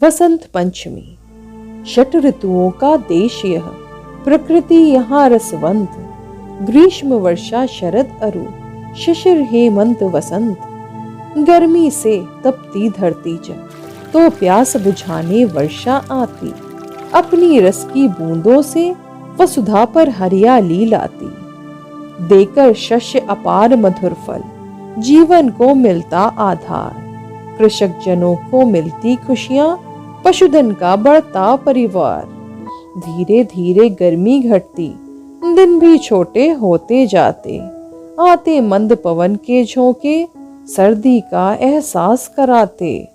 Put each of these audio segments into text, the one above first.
वसंत पंचमी, षट ऋतुओं का देश यह, प्रकृति यहाँ रसवंत। ग्रीष्म वर्षा शरद अरु, शिशिर हेमंत वसंत। गर्मी से तपती धरती जब, तो प्यास बुझाने वर्षा आती। अपनी रस की बूंदों से वसुधा पर हरियाली लाती। देकर शस्य अपार मधुर फल, जीवन को मिलता आधार। कृषक जनों को मिलती खुशियां, पशुधन का बढ़ता परिवार। धीरे धीरे गर्मी घटती, दिन भी छोटे होते जाते। आते मंद पवन के झोंके, सर्दी का एहसास कराते।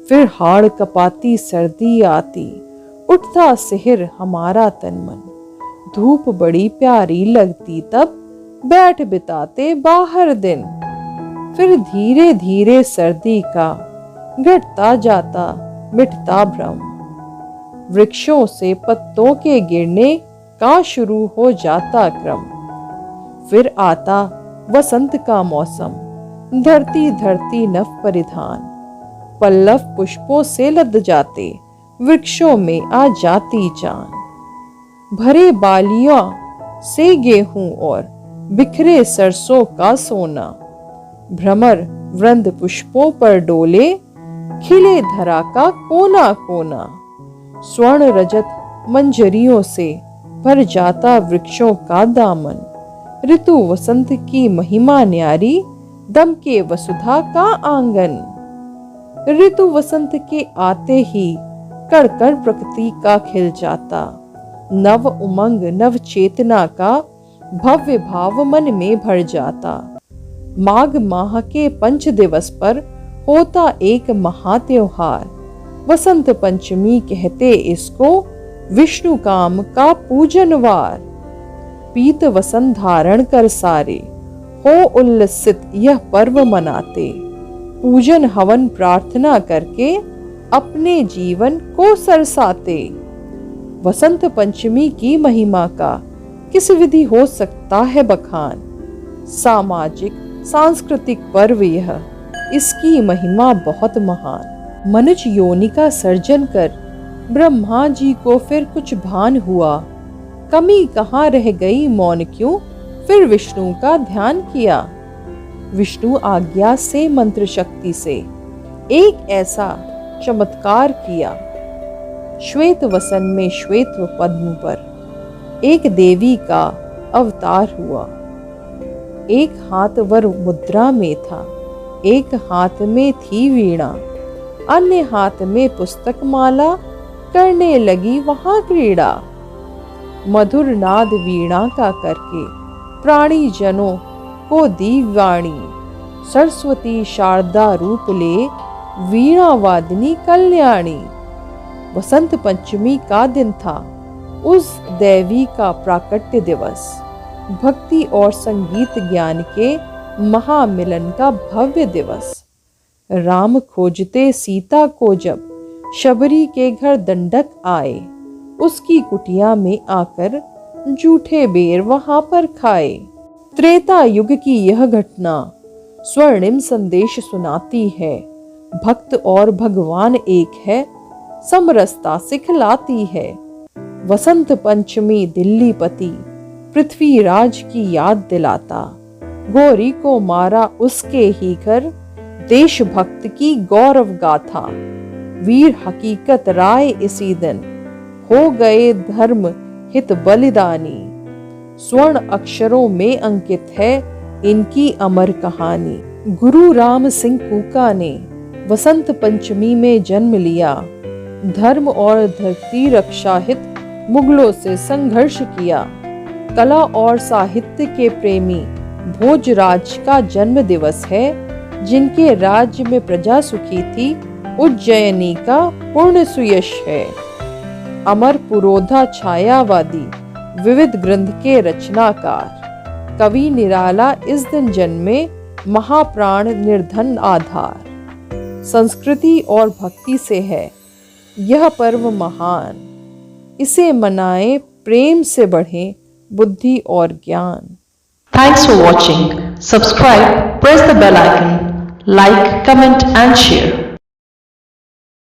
फिर हाड़ कपाती सर्दी आती, उठता सिहर हमारा तन मन। धूप बड़ी प्यारी लगती तब, बैठ बिताते बाहर दिन। फिर धीरे धीरे सर्दी का घटता जाता मिटता भ्रम। वृक्षों से पत्तों के गिरने का शुरू हो जाता क्रम। फिर आता वसंत का मौसम, धरती धरती नव परिधान। पल्लव पुष्पों से लद जाते, वृक्षों में आ जाती जान। भरे बालियों से गेहूं और बिखरे सरसों का सोना। भ्रमर वृंद पुष्पों पर डोले, खिले धरा का कोना कोना। स्वर्ण रजत मंजरियों से भर जाता वृक्षों का दामन। ऋतु वसंत की महिमा न्यारी, दम के वसुधा का आंगन। ऋतु वसंत के आते ही कण कण प्रकृति का खिल जाता। नव उमंग नव चेतना का भव्य भाव मन में भर जाता। माघ माह के पंच दिवस पर होता एक महा त्योहार। वसंत पंचमी कहते इसको, विष्णु काम का पूजनवार। पीत वसंत धारण कर सारे, हो उल्लसित यह पर्व मनाते। पूजन हवन प्रार्थना करके, अपने जीवन को सरसाते। वसंत पंचमी की महिमा का किस विधि हो सकता है बखान। सामाजिक सांस्कृतिक पर्व यह, इसकी महिमा बहुत महान। मनुष्य योनि का सर्जन कर, ब्रह्मा जी को फिर कुछ भान हुआ। कमी कहाँ रह गई मौन क्यों, फिर विष्णु का ध्यान किया। विष्णु आज्ञा से मंत्र शक्ति से, एक ऐसा चमत्कार किया। श्वेत वसन में श्वेत पद्म पर, एक देवी का अवतार हुआ। एक हाथ वर मुद्रा में था, एक हाथ में थी वीणा। अन्य हाथ में पुस्तक माला, करने लगी वहां क्रीड़ा। मधुर नाद वीणा का करके, प्राणी जनों को दी वाणी। सरस्वती शारदा रूप ले, वीणा वादिनी कल्याणी। वसंत पंचमी का दिन था, उस देवी का प्राकट्य दिवस। भक्ति और संगीत ज्ञान के महामिलन का भव्य दिवस। राम खोजते सीता को जब, शबरी के घर दंडक आए। उसकी कुटिया में आकर, जूठे बेर वहां पर खाए। त्रेता युग की यह घटना, स्वर्णिम संदेश सुनाती है। भक्त और भगवान एक है, समरसता सिखलाती है। वसंत पंचमी दिल्ली पति, पृथ्वीराज की याद दिलाता। गौरी को मारा उसके ही घर, देशभक्त की गौरव गाथा। वीर हकीकत राय इसी दिन, हो गए धर्म हित बलिदानी। स्वर्ण अक्षरों में अंकित है, इनकी अमर कहानी। गुरु राम सिंह कूका ने वसंत पंचमी में जन्म लिया। धर्म और धरती रक्षा हित मुगलों से संघर्ष किया। कला और साहित्य के प्रेमी भोजराज का जन्म दिवस है। जिनके राज्य में प्रजा सुखी थी, उज्जयिनी का पूर्ण सुयश है। अमर पुरोधा छायावादी, विविध ग्रंथ के रचनाकार। कवि निराला इस दिन जन्मे, महाप्राण निर्धन आधार। संस्कृति और भक्ति से है यह पर्व महान। इसे मनाएं, प्रेम से बढ़े बुद्धि और ज्ञान। Thanks for watching. Subscribe, press the bell icon, like, comment and share.